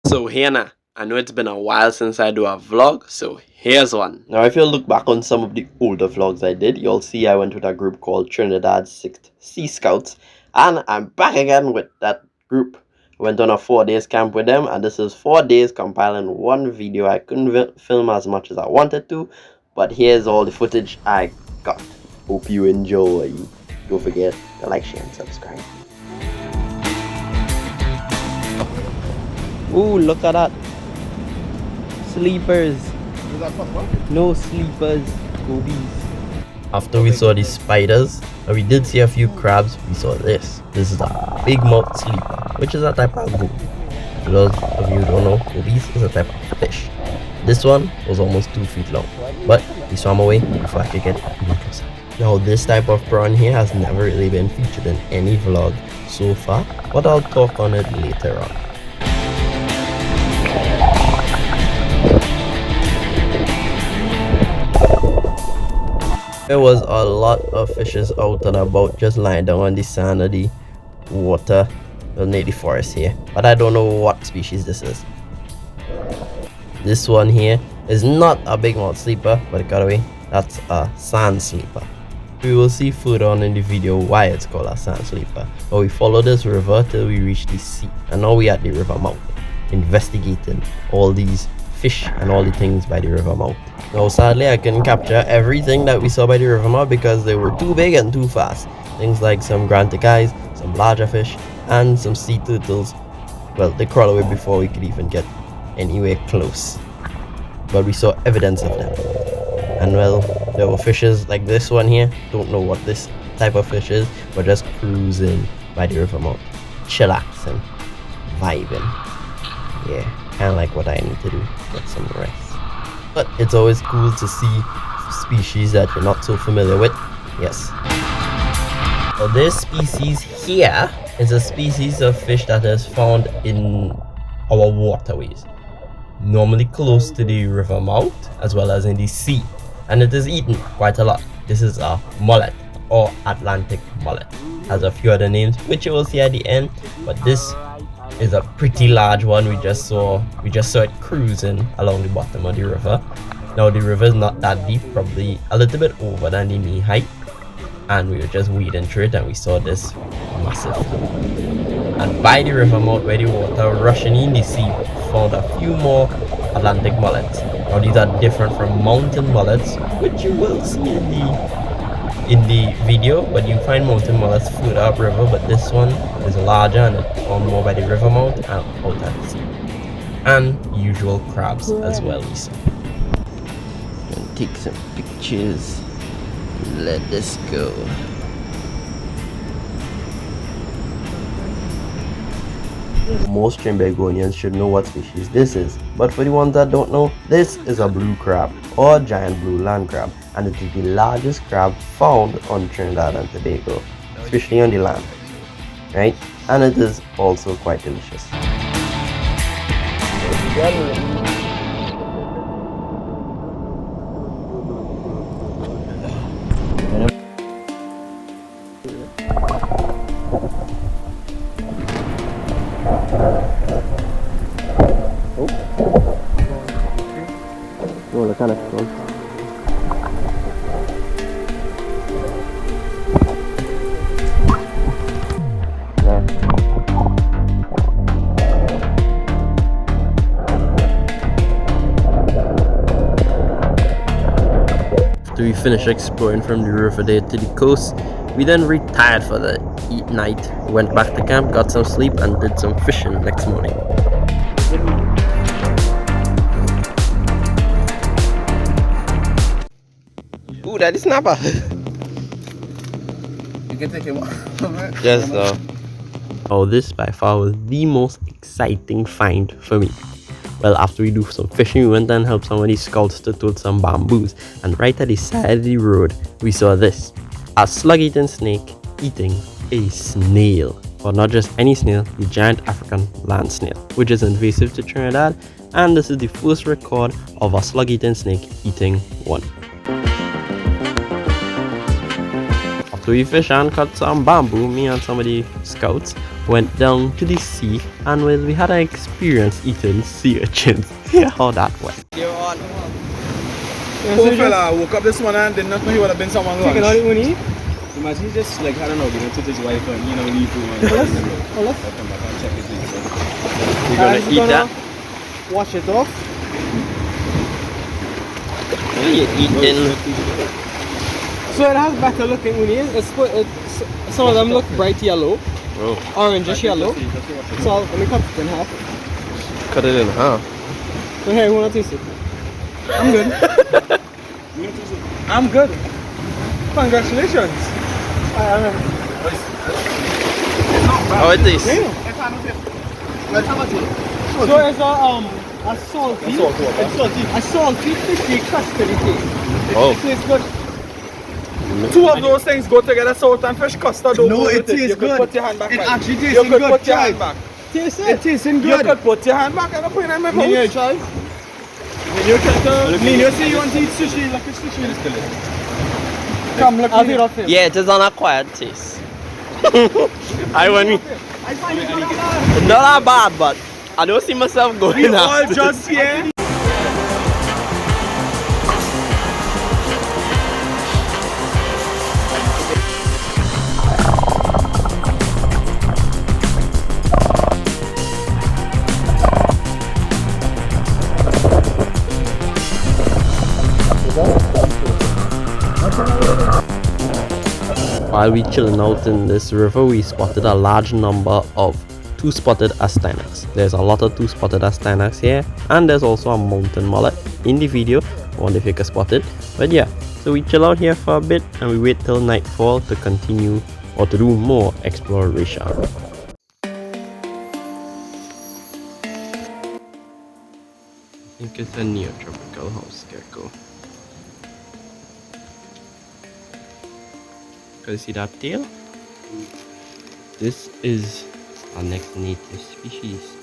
So here now, I know it's been a while since I do a vlog, so here's one. Now if you look back on some of the older vlogs I did, you'll see I went with a group called Trinidad Sea Scouts, and I'm back again with that group. I went on a 4 days camp with them, and this is 4 days compiling one video. I couldn't film as much as I wanted to, but here's all the footage I got. Hope you enjoy. Don't forget to like, share, and subscribe. Ooh, look at that. Sleepers. No sleepers. Gobies. After we saw the spiders, and we did see a few crabs, we saw this. This is a big mouth sleeper, which is a type of goby. For those of you who don't know, gobies is a type of fish. This one was almost 2 feet long, but he swam away before I could get even closer. Now this type of prawn here has never really been featured in any vlog so far, but I'll talk on it later on. There was a lot of fishes out and about, just lying down on the sand of the water near the forest here, but I don't know what species this is. This one here is not a big mouth sleeper, but it got away. That's a sand sleeper. We will see further on in the video why it's called a sand sleeper. But we follow this river till we reach the sea, and now we at the river mouth, investigating all these fish and all the things by the river mouth. Now sadly I couldn't capture everything that we saw by the river mouth because they were too big and too fast. Things like some granticais, some larger fish, and some sea turtles. Well, they crawled away before we could even get anywhere close. But we saw evidence of them. And well, there were fishes like this one here. Don't know what this type of fish is, but just cruising by the river mouth, chillaxing, vibing. Yeah, kind of like what I need to do, get some rest. But it's always cool to see species that you're not so familiar with. Yes. So this species here is a species of fish that is found in our waterways, normally close to the river mouth as well as in the sea, and it is eaten quite a lot. This is a mullet or Atlantic mullet. Has a few other names which you will see at the end, but this is a pretty large one. We just saw it cruising along the bottom of the river. Now the river is not that deep, probably a little bit over than the knee height, and we were just wading through it and we saw this massive thing. And by the river mouth where the water rushing in the sea, found a few more Atlantic mullets. Now these are different from mountain mullets, which you will see in the video, but you find mountain mullets further upriver, but this one is larger and it's found more by the river mouth and out at the sea. And usual crabs as well, we saw. And take some pictures. Let this go. Most Trinbagonians should know what species this is, but for the ones that don't know, this is a blue crab or giant blue land crab, and it is the largest crab found on Trinidad and Tobago, especially on the land, right? And it is also quite delicious. Oh, look at it. After we finished exploring from the river there to the coast, we then retired for the night, went back to camp, got some sleep, and did some fishing next morning. Ooh, that is snapper. You can take him off. Yes, oh, this by far was the most exciting find for me. Well, after we do some fishing, we went and helped some of these scouts to tote some bamboos, and right at the side of the road, we saw this. A slug-eating snake eating a snail. But not just any snail, the giant African land snail, which is invasive to Trinidad, and this is the first record of a slug-eating snake eating one. After we fish and cut some bamboo, me and some of the scouts went down to the sea and we had an experience eating sea urchins. Hear how that went. Poor fella woke up this morning and did not know he would have been someone's lunch. Imagine he just like, I don't know, to his wife and leave home and come back and check it in. You're gonna eat that? Wash it off. What are you eating? So it has better looking unis. Some of them look bright yellow, orangish yellow. So let me cut it in half. Cut it in half. So here, you wanna taste it? I'm good. I'm good. Congratulations. How it is? So it's a salty, fishy, custardy taste. Oh. It tastes good. Two of those things go together, salt and fish custard. No, it tastes You could good. put your hand back. It right? actually tastes You could good. put your Try. hand back. Taste It it. tastes You good. could put your hand back and put it in my Nino, mouth. try. You say you want to eat sushi, like a sushi. Come, look I'll here. take it off him. Yeah, it is an acquired taste. I want me. I find it Not that bad, but I don't see myself going We all after. just here. While we chilling out in this river, we spotted a large number of two-spotted astanax. There's a lot of two-spotted astanax here, and there's also a mountain mullet in the video. I wonder if you can spot it. But yeah, so we chill out here for a bit and we wait till nightfall to continue or to do more exploration. I think it's a neotropical house gecko. Can you see that tail? This is our next native species.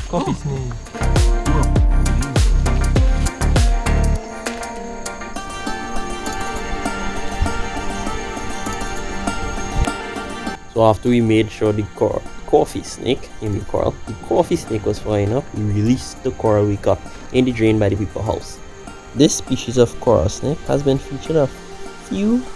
Coffee snake. So after we made sure the coffee snake, the coffee snake was flying up, we released the coral we caught in the drain by the people house. This species of coral snake has been featured a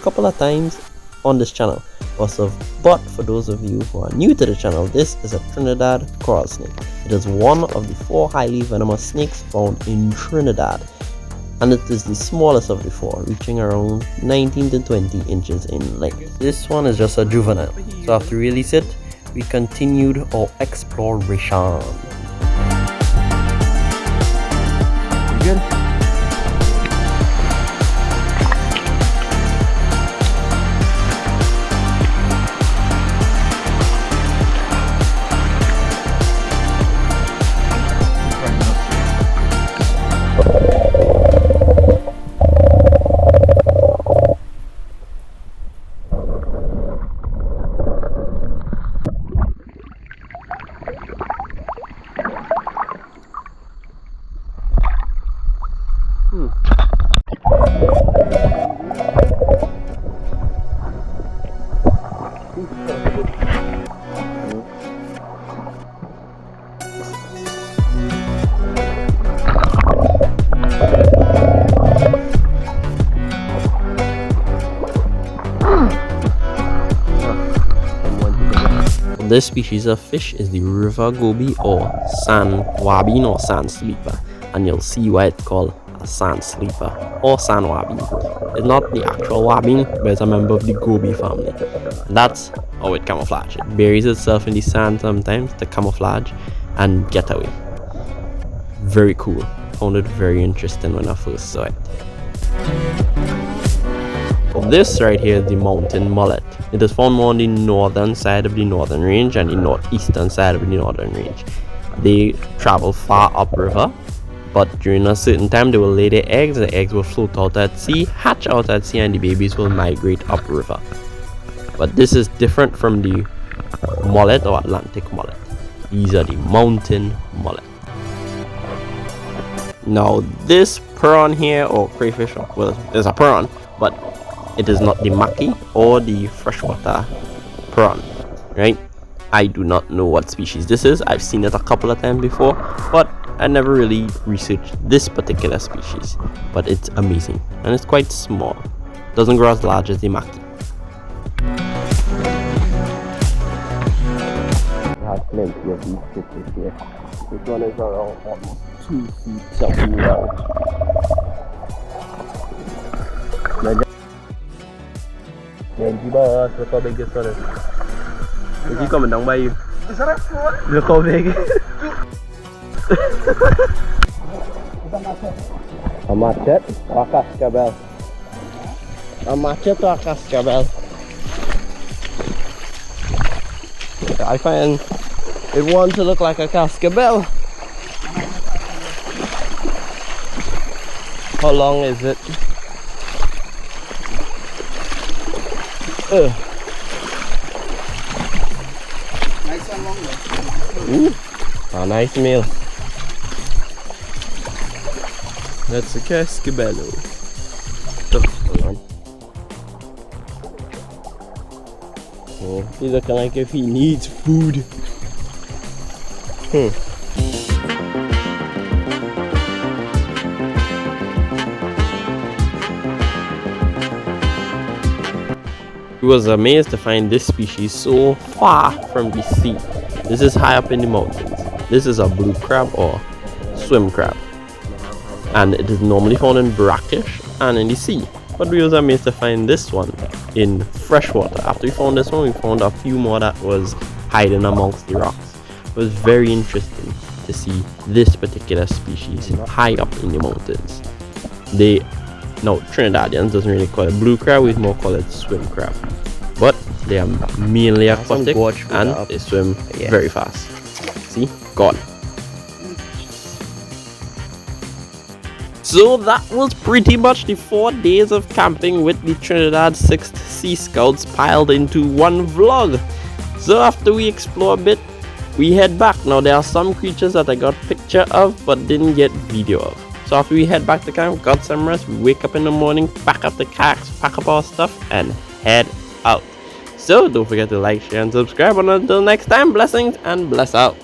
couple of times on this channel also, but for those of you who are new to the channel, this is a Trinidad coral snake. It is one of the 4 highly venomous snakes found in Trinidad, and it is the smallest of the 4, reaching around 19 to 20 inches in length. This one is just a juvenile, so after we release it, we continued our exploration. You good? This species of fish is the river goby or sand wabin or sand sleeper, and you'll see why it's called a sand sleeper or sand wabin. It's not the actual wabin, but it's a member of the goby family. And that's how it camouflages. It buries itself in the sand sometimes to camouflage and get away. Very cool. Found it very interesting when I first saw it. This right here is the mountain mullet. It is found more on the northern side of the northern range and the northeastern side of the northern range. They travel far upriver, but during a certain time they will lay their eggs. The eggs will float out at sea, hatch out at sea, and the babies will migrate upriver. But this is different from the mullet or Atlantic mullet. These are the mountain mullet. Now this prawn here, or crayfish, well, it's a prawn, but it is not the maki or the freshwater prawn, right? I do not know what species this is. I've seen it a couple of times before, but I never really researched this particular species. But it's amazing, and it's quite small. Doesn't grow as large as the maki. I have plenty of these fishes here. This one is around almost 2 feet something long. Benji boss, look how big this one is. Is he coming down by you? Is that a prawn? Look how big. A machete or a cascabel? A machete or a cascabel? I find it wants to look like a cascabel. How long is it? Nice and long though. Ooh, a nice meal. That's a cascabello. Hold on. Oh, he's looking like if he needs food. I was amazed to find this species so far from the sea. This is high up in the mountains. This is a blue crab or swim crab, and it is normally found in brackish and in the sea. But we was amazed to find this one in freshwater. After we found this one, we found a few more that was hiding amongst the rocks. It was very interesting to see this particular species high up in the mountains. No, Trinidadians doesn't really call it blue crab, we more call it swim crab. But they are mainly aquatic and they swim very fast. See? Gone. So that was pretty much the 4 days of camping with the Trinidad Sea Scouts piled into one vlog. So after we explore a bit, we head back. Now there are some creatures that I got picture of but didn't get video of. So after we head back to camp, got some rest, we wake up in the morning, pack up the kayaks, pack up our stuff, and head out. So don't forget to like, share, and subscribe. And until next time, blessings and bless out.